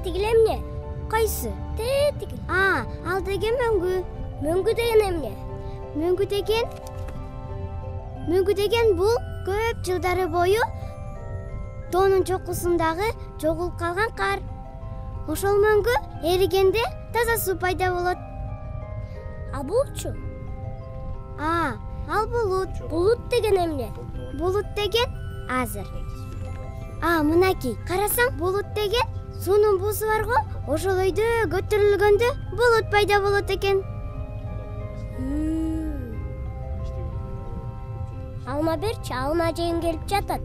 тигил эмне? Кайсы? Тигил. Ал деген мөңгү. Мөңгү деген эмне? Мөңгү деген бул көп жылдары бою тоонун чокусундагы жогулуп калган кар. Ошол мөңгү эригенде таза суу пайда болот. А булчу? Ал булут. Булут деген эмне? Булут деген азыр. Мынакей, карасаң, булут деген суунун буусу бар го, ошол өйдө көтөрүлгөндө булут пайда болот экен. Алма берчи, алма жегим келип жатат.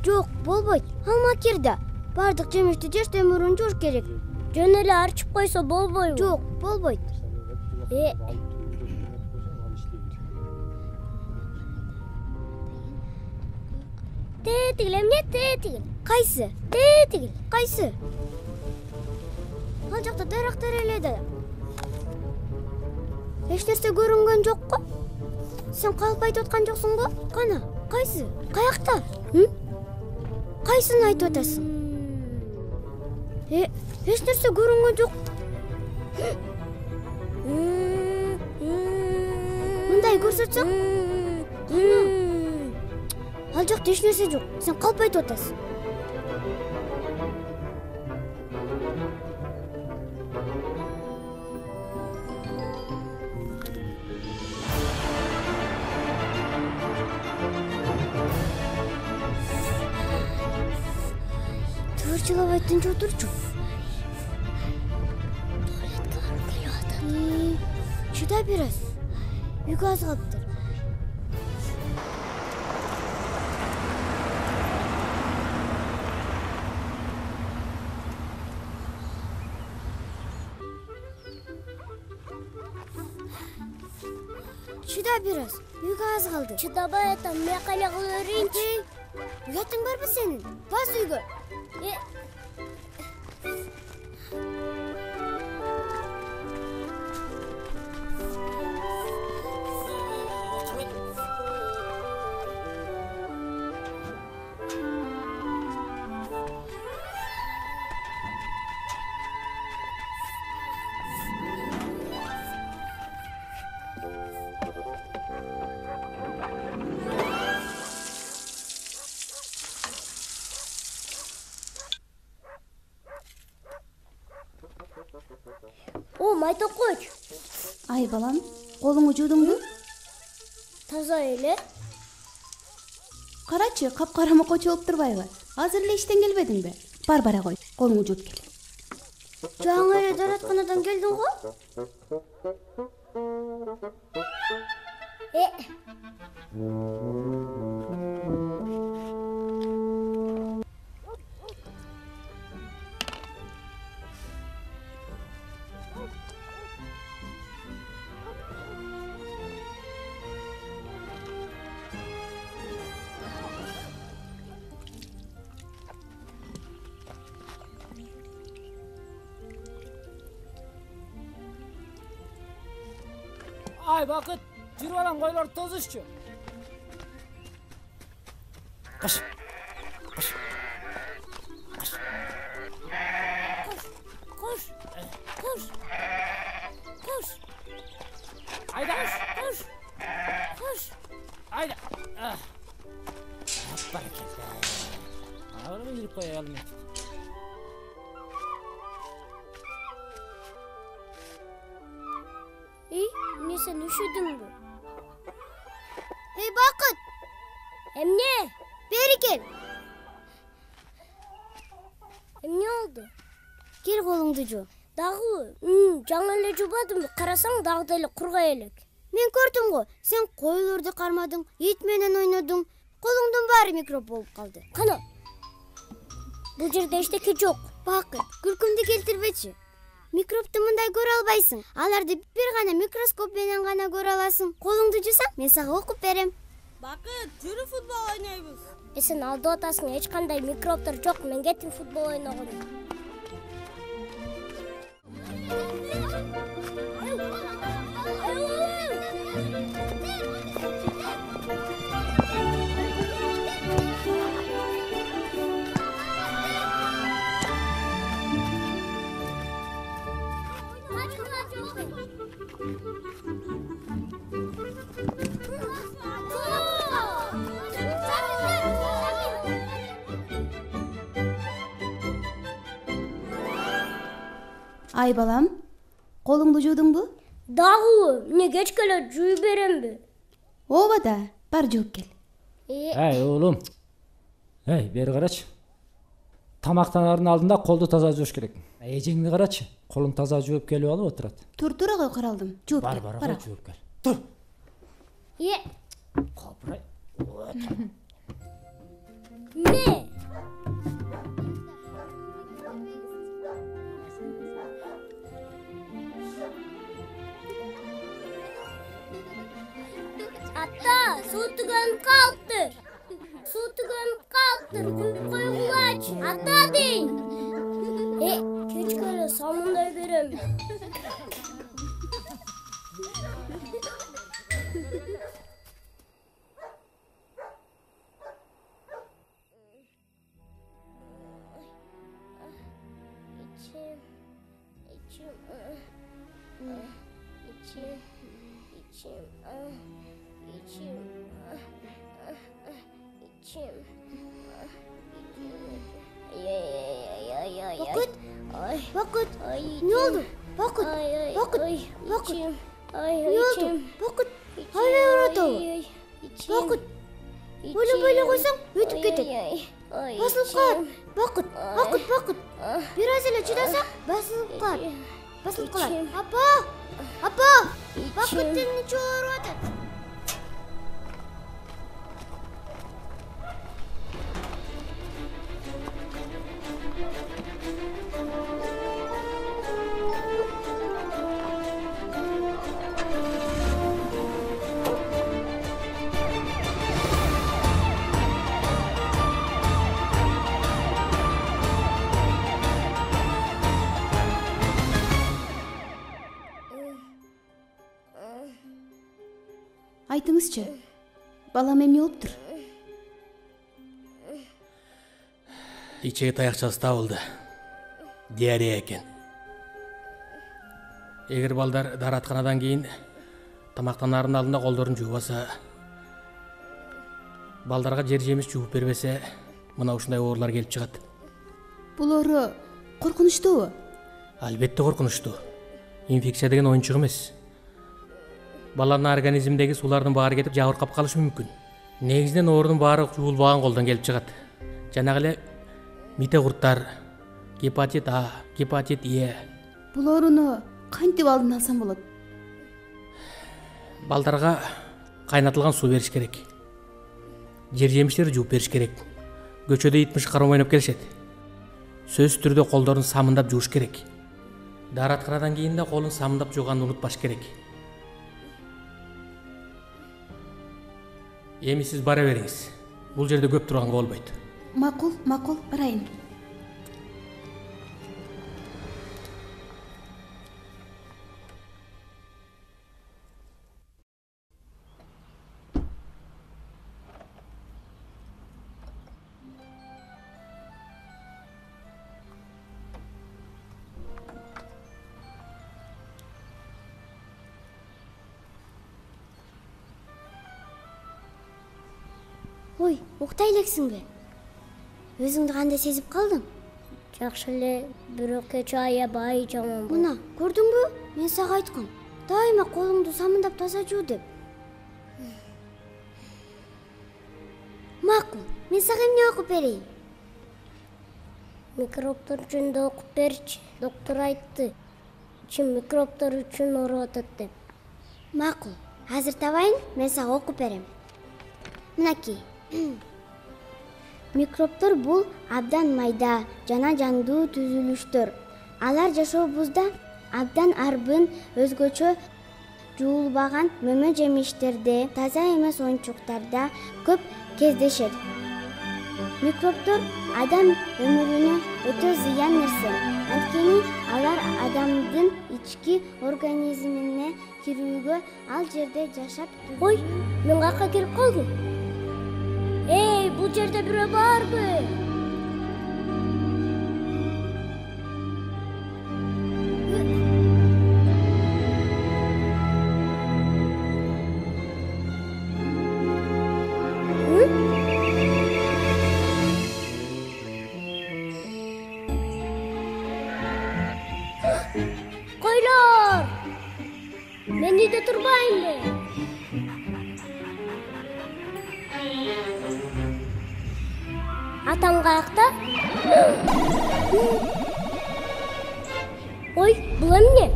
Жок, болбойт. Алма кирди. Бардык жемишти жештен мурун жууш керек. Жөн эле арчып койсо болбойбу? Жок, болбойт. Тигил эмне? Тигил. Кайсы? Тигил. Кайсы? Ал жакта дарактар эле да. Эч нерсе көрүнгөн жок го? Сен калп айтып аткан жоксуң го? Кана, кайсы? Каякта? Кайсын айтып атасың? Эч нерсе көрүнгөн жок. Мындай көрсөтсөң? Кана. Ал жакта эч нерсе жок. Сен калп айтып атасың. Тыгырчылап айтынча отурчу. Туалетке барып келип атат. Чыда бер аз. Үйгө аз калыптыр. Чыда бер аз. Үйгө аз калды. Чыдабай атам, мен кайла кыла берейинчи. Уятың барбы сенин? Бас үйгө. Майтокоч. Ай балам, колуңду жуудуңбу? Таза эле. Карачы, капкарамыкочу болуп турбайбы? Азыр эле иштен келбедиңби? Бара кой, колуңду жууп кел. Жаңы эле дааратканадан келдиң го? Ай, Бакыт, жүрүп алам, койлор тозушчу. Кыш. Кыш. Кыш. Кош. Кош. Кош. Айда. Кош. Кош. Айда. Баракелде. Аны жүрүп коя алмайт. Эмне сен üşüdүңбү? Бакыт! Эмне? Бери кел. Эмне болду? Кел колуңду жуу. Дагы, жаңы эле жуубадымбы? Карасаң дагы деле кургай элек. Мен көрдүм го, сен койлорду кармадың, ит менен ойнодуң. Колуңдун баары микроб болуп калды. Кана. Бул жерде эчтеке жок. Бакыт, күлкүмдү келтирбечи. Микробду мындай көрө албайсың. Аларды бир гана микроскоп менен гана көрө аласың. Колуңду жуусаң, мен сага окуп берем. Бакыт, жүрү футбол ойнойбуз. Сен алдап атасың, эч кандай микробдор жок. Мен кеттим футбол ойногону. Ай балам, колуңду жуудуңбу? Дагы, эмне кечке эле жууй беремби? Ооба да, бар жууп кел. Эй, oğlum. Эй, бери карачы. Тамактанаардын алдында колду таза жууш керек. Эжеңди карачы. Колун таза жууп келип алып отурат. Тура кой каралдым. Жууп кел. Бар, жууп кел. Тур. Е, Капырай. эмне? Ата, суу түгөнүп калыптыр. Суу түгөнүп калыптыр. Күйүп койгулачы. Ата дейин. Кечке эле самындай берем. Бакыт, эмне болду? Бакыт, эмне болду? Бакыт, аябай ооратабы? Бакыт, ойлонбой койсоң өтүп кетет. Басылып калат. Бакыт. Бир аз эле чыдасаң, басылып калат. Апа! Бакыттын ичи ооруп атат. Айтыңызчы, балам эмне болуптур? Ичеги таякчасы табылды. Диарея экен. Эгер балдар даратканадан кийин тамактанаардын алдында колдорун жуубаса, балдарга жер жемиш жууп бербесе, мына ушундай оорулар келип чыгат. Бул оору коркунучтуубу? Албетте коркунучтуу. Инфекция деген оюнчук эмес. Баланын организмдеги суулардын баары кетип жабыркап калышы мүмкүн. Негизинен оорунун баары жуулбаган колдон келип чыгат. Жанагы эле мите курттар, гепатит А, гепатит Е. Бул ооруну кантип алдын алсам болот? Балдарга кайнатылган суу бериш керек. Жер жемиштерди жууп бериш керек. Көчөдө ит мыш кармап ойноп келишет. Сөзсүз түрдө колдорун самындап жууш керек. Даратканадан кийин да колун самындап жууганды унутпаш керек. Эми сиз бара бериңиз. Бул жерде көп турганга болбойт. Макул, барайын. Ой, уктай элексиңби? Өзүңдү кандай сезип калдың? Жакшы эле, бирок кечээ аябай жаман болду. Мына, көрдүңбү? Мен сага айткам. Дайыма колуңду самындап таза жуу деп. Макул, мен сага эмне окуп берейин? Микробтор жөнүндө окуп берчи. Доктор айтты. Ичим микробтор үчүн ооруп атат деп. Макул, азыр табайын, мен сага окуп берем. Мынакей. Микробтор бул абдан майда жана жандуу түзүлүштөр. Алар жашообузда абдан арбын, өзгөчө жуулбаган мөмө жемиштерде, таза эмес оюнчуктарда көп кездешет. Микробтор адам өмүрүнө өтө зыян нерсе. Анткени алар адамдын ички организмине кирүүгө, ал жерде жашап турат. Ой, мен каяка келип калдым? Эй, бул жерде бирөө барбы? эле. Атам каякта? Ой, бул эмне?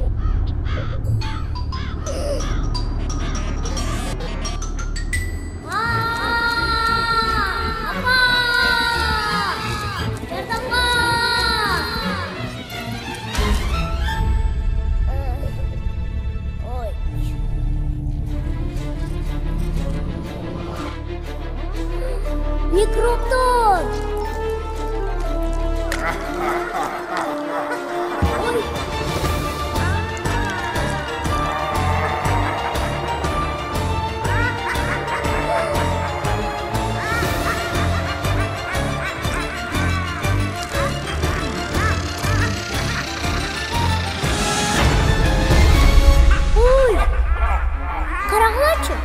Микроптор! Ой! Ой! Карагылачы!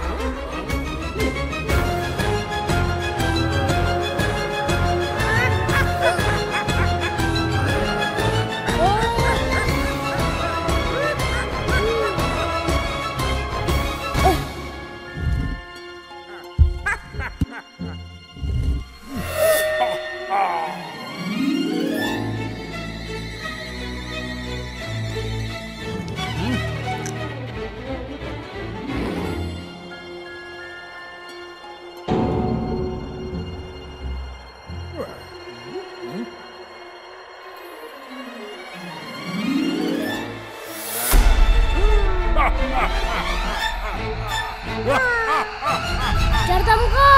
Жардамга!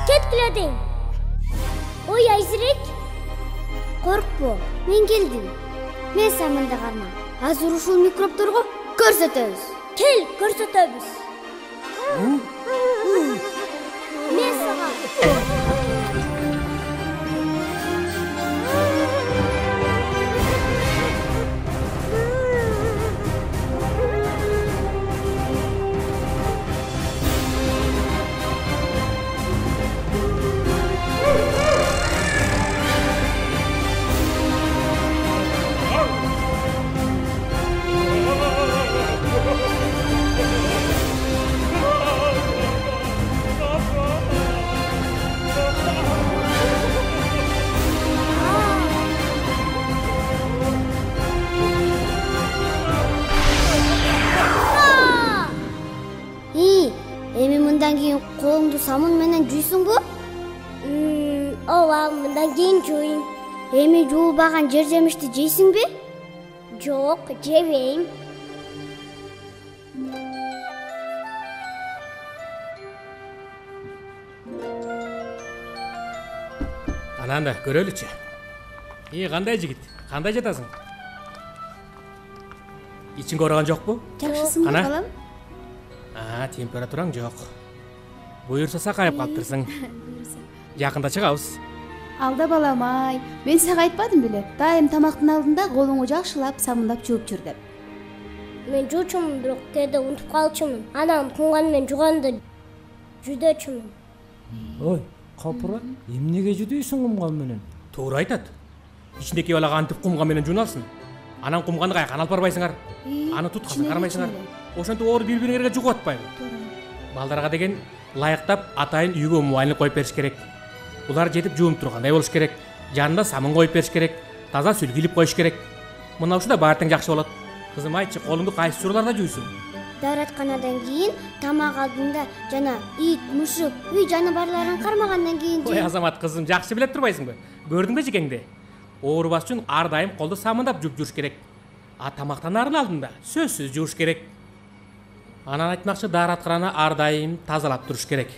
Кеткиледиң. Ой, Айзирек. Коркпо, мен келдим. Мен самында карма. Азыр ушул микробторго көрсөтөбүз. Кел, көрсөтөбүз. Мен сага. Эми мындан кийин колуңду самын менен жуйсуңбу? Ооба, мындан кийин жуйм. Эми жуулбаган жер жемишти жейсиңби? Жок, жебейм. Ананда көрөлүчү. Кандай жигит? Кандай жатасың? Ичиңге ооруган жокпу? Жакшысыңбы Кана? балам? Температураң жок. Буюрса сакайып калыптырсың. Жакында чыгабыз. Алда балам ай. Мен сага айтпадым беле. Дайым тамактын алдында колуңу жакшылап, самындап жууп жүр деп. Мен жуучумун, бирок кээде унутуп калчумун. Анан кумган менен жууганда жүдөчүмүн. Ой, капыра, эмнеге жүдүйсүң кумган менен? Туура айтат. Ичиндеки бала кантип кумган менен жууналсын? Анан кумганды кайкан алып барбайсыңар? Аны тутканды кармайсыңар? Ошентип оор бири-бириңерге жугуп атпайбы? Балдарга деген лайыктап атайын үйгө муайнилик коюп бериш керек. Булар жетип жуунуп тургандай болуш керек. Жанында самын коюп бериш керек. Таза сүлгү илип коюш керек. Мына ушунда баары тең жакшы болот. Кызым айтчы, колуңду кайсы сурууларда жуйсуң? Дааратканадан кийин, тамак алдында жана ит, мушук, үй жаныбарларын кармагандан кийин. Ой, Азамат кызым, жакшы билет турбайсыңбы? Көрдүңбү жигеңди? Оорубаш үчүн ар дайым колду самындап жууп жүрүш керек. Тамактанаардын алдында сөзсүз жууш керек. Анан айтмакчы, даараткананы ар дайым тазалап туруш керек.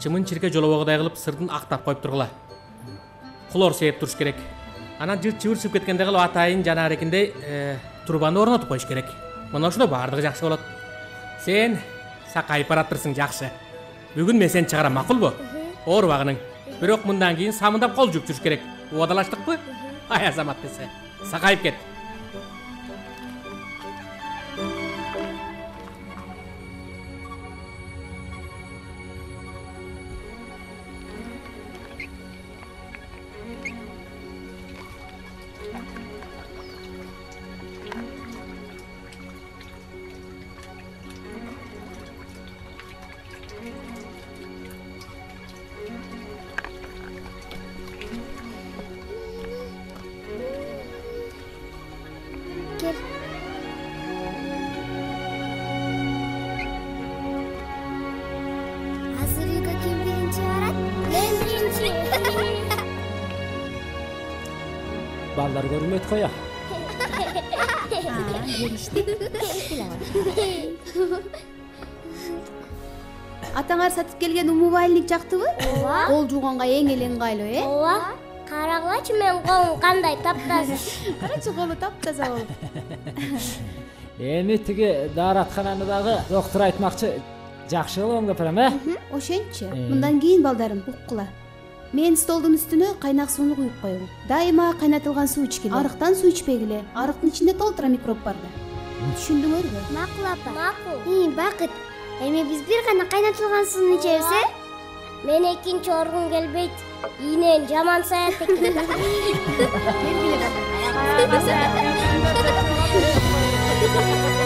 Чымын чирке жолобогудай кылып сырдын актап коюп тургула. Хлор сээп туруш керек. Анан жырт чыбыр чыгып кеткенде кылып атайын жанарекиндей турбаны орнотуп коюш керек. Мына ошондо баардыгы жакшы болот. Сен сакайып бараттырсың, жакшы. Бүгүн мен сени чыгарам, макулбу? Оорубагының. Бирок мындан кийин самындап кол жууп жүрүш керек. Убадалаштыкпы? Ай Азамат десе. Сакайып кет. балдар көрүнбөйт коя. Атаңар сатып келген умувальник жактыбы? Ооба. Кол жууганга эң эле ыңгайлуу, Ооба. Карагылачы менин колум кандай таптаза. Карачы колу таптаза болуп. Эми тиги даараткананы дагы доктур айтмакчы, жакшы кылып кепирем, Ошентчи. Мындан кийин балдарым уккула. Мен столдун үстүнө кайнак сууну куюп коем. Дайыма кайнатылган суу ичкиле. Арыктан суу ичпегиле. Арыктын ичинде толтура микроб бар да. Түшүндүңөрбү? Макул апа. Макул. Бакыт. Эми биз бир гана кайнатылган сууну ичебиз, Мен экинчи оргум келбейт. Ийнен жаман саят экен. Белгиле.